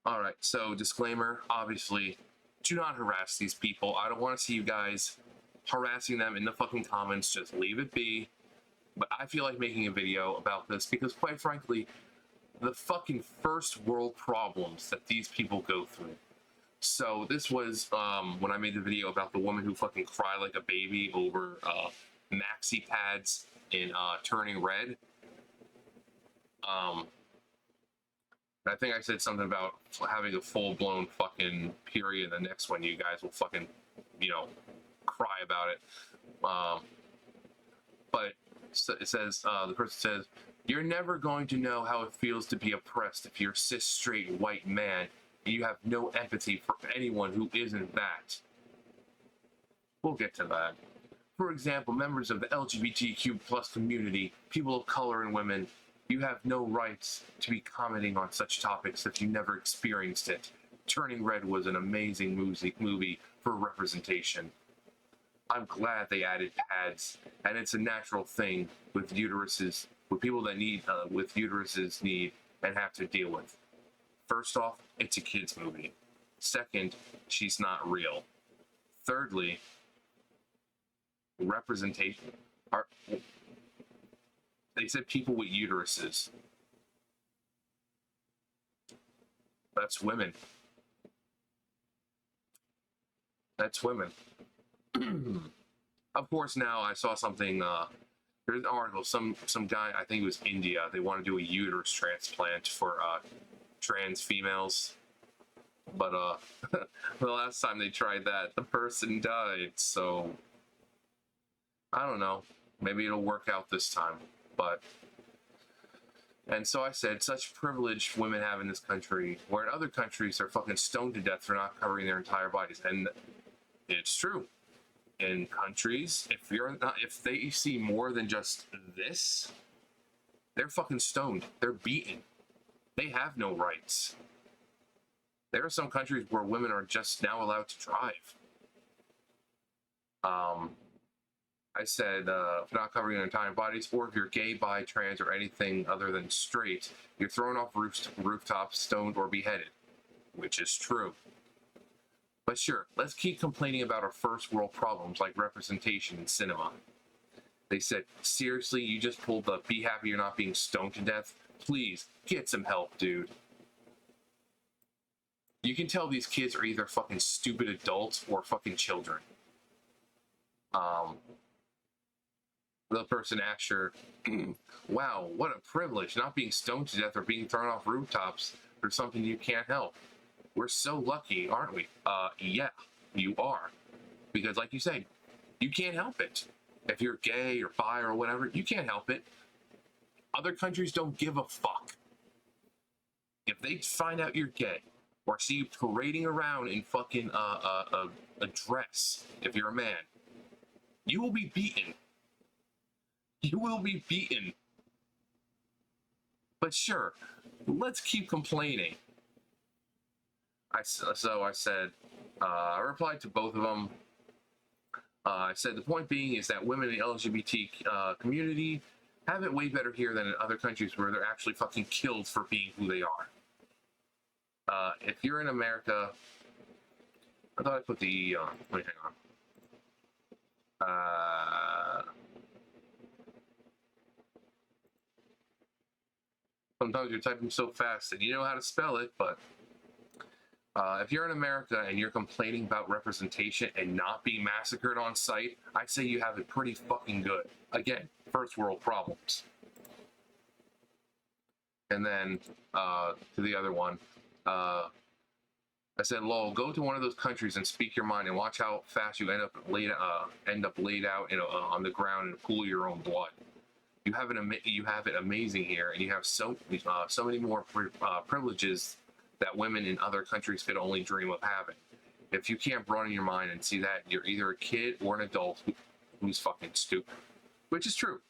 All right, so disclaimer, obviously, do not harass these people. I don't want to see you guys harassing them in the fucking comments. Just leave it be. But I feel like making a video about this because, quite frankly, the fucking first world problems that these people go through. So this was when I made the video about the woman who fucking cried like a baby over maxi pads in Turning Red. I think I said something about having a full-blown fucking period. The next one, you guys will fucking, cry about it. But it says, the person says, you're never going to know how it feels to be oppressed if you're a cis straight white man and you have no empathy for anyone who isn't that. We'll get to that. For example, members of the LGBTQ plus community, people of color and women, you have no rights to be commenting on such topics if you never experienced it. Turning Red was an amazing movie for representation. I'm glad they added pads, and it's a natural thing with uteruses, with people that need, with uteruses need and have to deal with. First off, it's a kid's movie. Second, she's not real. Thirdly, representation. They said people with uteruses. That's women. That's women. Of course, now I saw something. There's an article. Some guy, I think it was India. They want to do a uterus transplant for trans females, but the last time they tried that, the person died. So I don't know. Maybe it'll work out this time. But, and so I said, such privilege women have in this country, where in other countries they're fucking stoned to death for not covering their entire bodies. And it's true. In countries, if they see more than just this, they're fucking stoned. They're beaten. They have no rights. There are some countries where women are just now allowed to drive. I said, if not covering their entire bodies, or if you're gay, bi, trans, or anything other than straight, you're thrown off rooftops, stoned, or beheaded, which is true. But sure, let's keep complaining about our first world problems like representation in cinema. They said, seriously, you just pulled the be happy you're not being stoned to death? Please, get some help, dude. You can tell these kids are either fucking stupid adults or fucking children. The person asked her, wow, what a privilege, not being stoned to death or being thrown off rooftops for something you can't help. We're so lucky, aren't we? Yeah, you are. Because like you say, you can't help it. If you're gay or bi or whatever, you can't help it. Other countries don't give a fuck. If they find out you're gay or see you parading around in fucking a dress, if you're a man, you will be beaten. You will be beaten. But sure, let's keep complaining. I said, I replied to both of them. I said, the point being is that women in the LGBT community have it way better here than in other countries where they're actually fucking killed for being who they are. If you're in America, I thought I put the E on. Wait, hang on. Sometimes you're typing so fast that you know how to spell it, but if you're in America and you're complaining about representation and not being massacred on sight, I say you have it pretty fucking good. Again, first world problems. And then to the other one, I said, lol, go to one of those countries and speak your mind and watch how fast you end up laid out on the ground in a pool of your own blood. You have it amazing here, and you have so many more privileges that women in other countries could only dream of having. If you can't broaden your mind and see that, you're either a kid or an adult who's fucking stupid, which is true.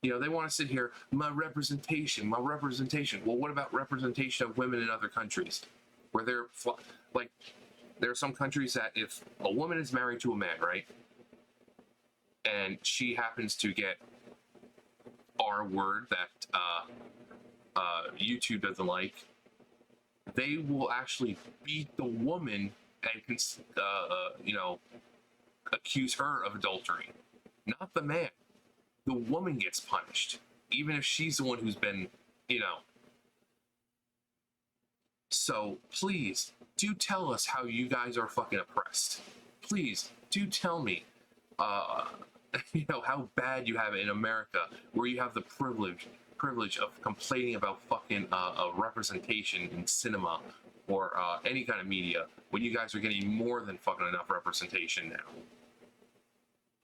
You know, they want to sit here, my representation. Well, what about representation of women in other countries? Where they're, like, there are some countries that if a woman is married to a man, right? And she happens to get R word that YouTube doesn't like, they will actually beat the woman and accuse her of adultery, not the man. The woman gets punished, even if she's the one who's been, you know. So please do tell us how you guys are fucking oppressed. Please do tell me, uh, how bad you have it in America, where you have the privilege of complaining about fucking representation in cinema or any kind of media, when you guys are getting more than fucking enough representation now.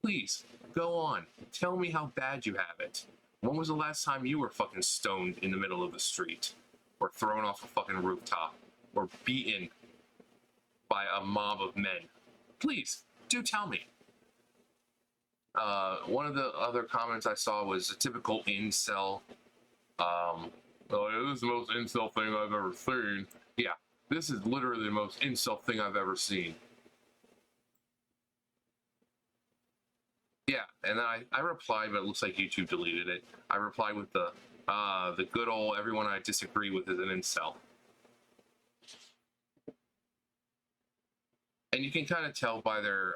Please go on, tell me how bad you have it. When was the last time you were fucking stoned in the middle of the street, or thrown off a fucking rooftop, or beaten by a mob of men? Please do tell me. One of the other comments I saw was a typical incel. Oh, yeah, this is the most incel thing I've ever seen. Yeah, this is literally the most incel thing I've ever seen. Yeah, and then I replied, but it looks like YouTube deleted it. I replied with the good old everyone I disagree with is an incel. And you can kind of tell by their,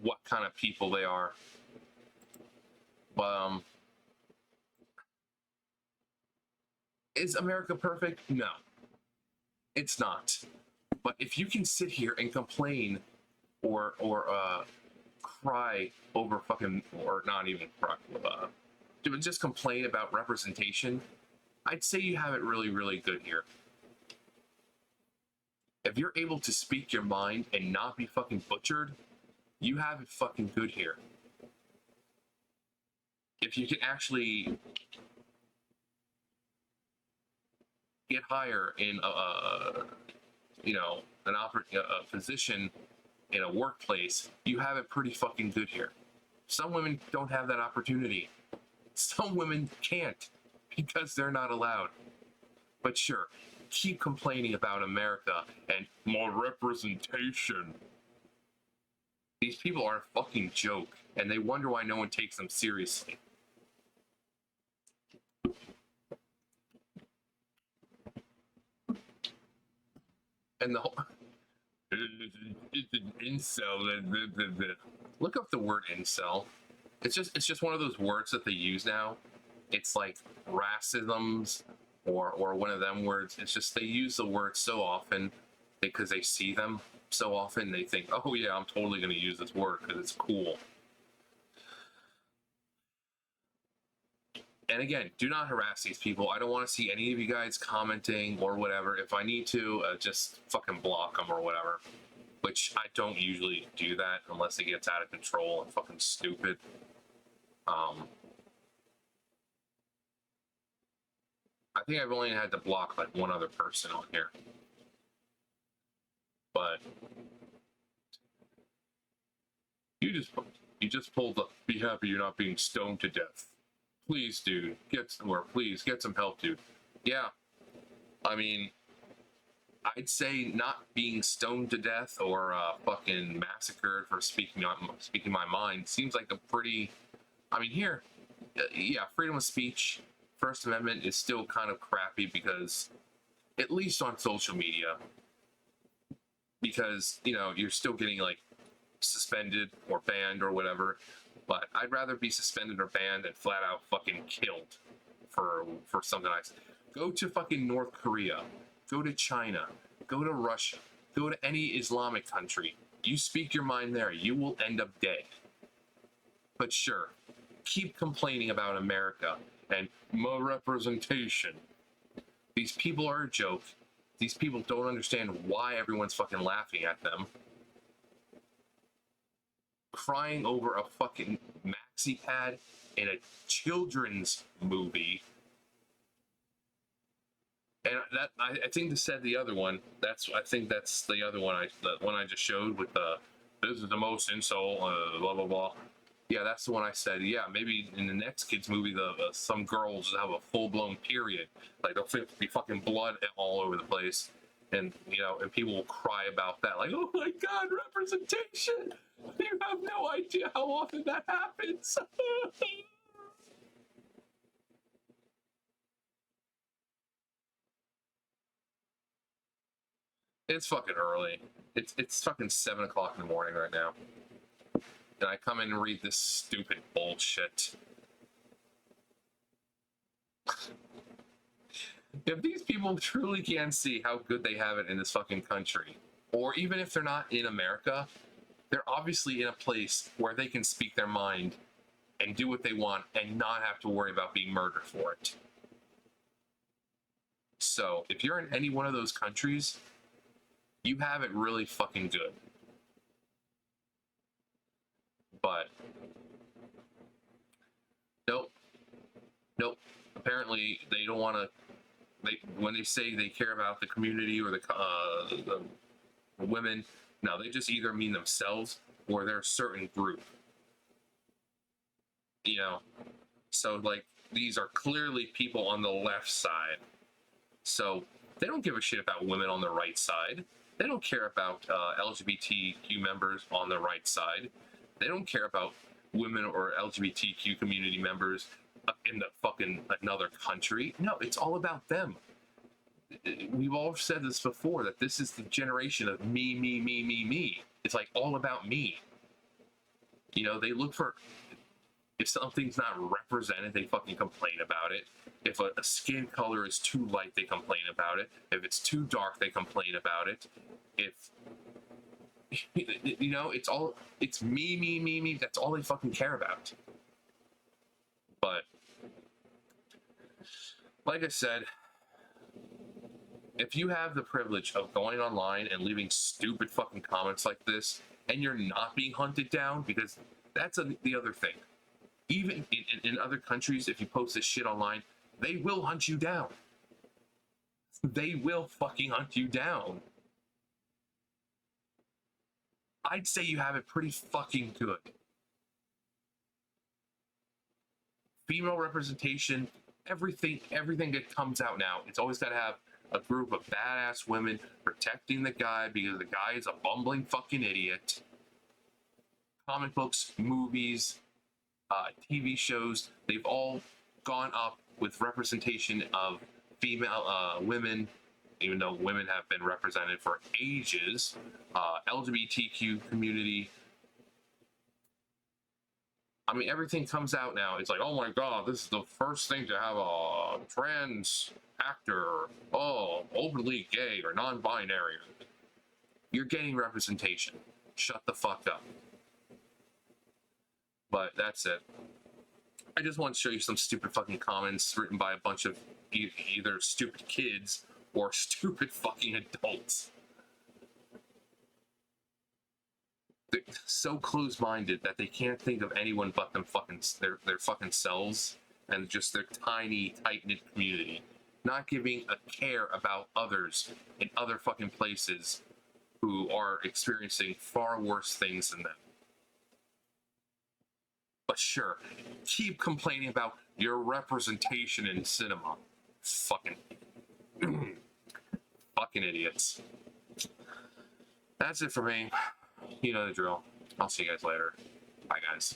what kind of people they are. But, is America perfect? No, it's not. But if you can sit here and complain or cry over fucking, or not even cry, just complain about representation, I'd say you have it really, really good here. If you're able to speak your mind and not be fucking butchered, you have it fucking good here. If you can actually get higher in a position in a workplace, you have it pretty fucking good here. Some women don't have that opportunity. Some women can't, because they're not allowed. But sure, keep complaining about America and more representation. These people are a fucking joke, and they wonder why no one takes them seriously. And the whole it's an incel. Look up the word incel. It's just one of those words that they use now. It's like racisms or one of them words. It's just they use the word so often because they see them so often. They think, oh yeah, I'm totally going to use this word because it's cool. And again, do not harass these people. I don't want to see any of you guys commenting or whatever. If I need to, just fucking block them or whatever. Which I don't usually do that unless it gets out of control and fucking stupid. I think I've only had to block like one other person on here. But you just pulled the be happy you're not being stoned to death. Please, dude, please get some help, dude. Yeah, I mean, I'd say not being stoned to death or fucking massacred for speaking my mind seems like a pretty. I mean, here, yeah, freedom of speech, First Amendment is still kind of crappy because, at least on social media, because you're still getting like suspended or banned or whatever. But I'd rather be suspended or banned and flat out fucking killed for something I said. Go to fucking North Korea. Go to China. Go to Russia. Go to any Islamic country. You speak your mind there, you will end up dead. But sure, keep complaining about America and more representation. These people are a joke. These people don't understand why everyone's fucking laughing at them. Crying over a fucking maxi pad in a children's movie. And that I think they said the other one. I think that's the other one. The one I just showed with the this is the most insult blah blah blah. Yeah, that's the one I said. Yeah, maybe in the next kids movie, some girls have a full blown period. Like there'll be fucking blood all over the place, and and people will cry about that. Like, oh my god, representation. You have no idea how often that happens. It's fucking early. It's fucking 7 o'clock in the morning right now. And I come in and read this stupid bullshit. If these people truly can't see how good they have it in this fucking country, or even if they're not in America, they're obviously in a place where they can speak their mind and do what they want and not have to worry about being murdered for it. So, if you're in any one of those countries, you have it really fucking good. But nope. Apparently, they don't want to. When they say they care about the community or the women, no, they just either mean themselves or they're a certain group. You know, so like these are clearly people on the left side. So they don't give a shit about women on the right side. They don't care about LGBTQ members on the right side. They don't care about women or LGBTQ community members in the fucking another country. No, it's all about them. We've all said this before, that this is the generation of me. It's like all about me. You know, they look for, if something's not represented, they fucking complain about it. If a skin color is too light, they complain about it. If it's too dark, they complain about it. If, you know, it's me. That's all they fucking care about. But, like I said, if you have the privilege of going online and leaving stupid fucking comments like this, and you're not being hunted down, because that's the other thing. Even in other countries, if you post this shit online, they will hunt you down. They will fucking hunt you down. I'd say you have it pretty fucking good. Female representation, everything that comes out now, it's always got to have a group of badass women protecting the guy because the guy is a bumbling fucking idiot. Comic books, movies, TV shows, they've all gone up with representation of female women, even though women have been represented for ages. LGBTQ community. I mean, everything comes out now. It's like, oh my god, this is the first thing to have a trans actor, openly gay or non-binary. You're getting representation. Shut the fuck up. But that's it. I just want to show you some stupid fucking comments written by a bunch of either stupid kids or stupid fucking adults. They're so close-minded that they can't think of anyone but them fucking their fucking selves and just their tiny, tight-knit community. Not giving a care about others in other fucking places who are experiencing far worse things than them. But sure, keep complaining about your representation in cinema. Fucking idiots. That's it for me. You know the drill. I'll see you guys later. Bye, guys.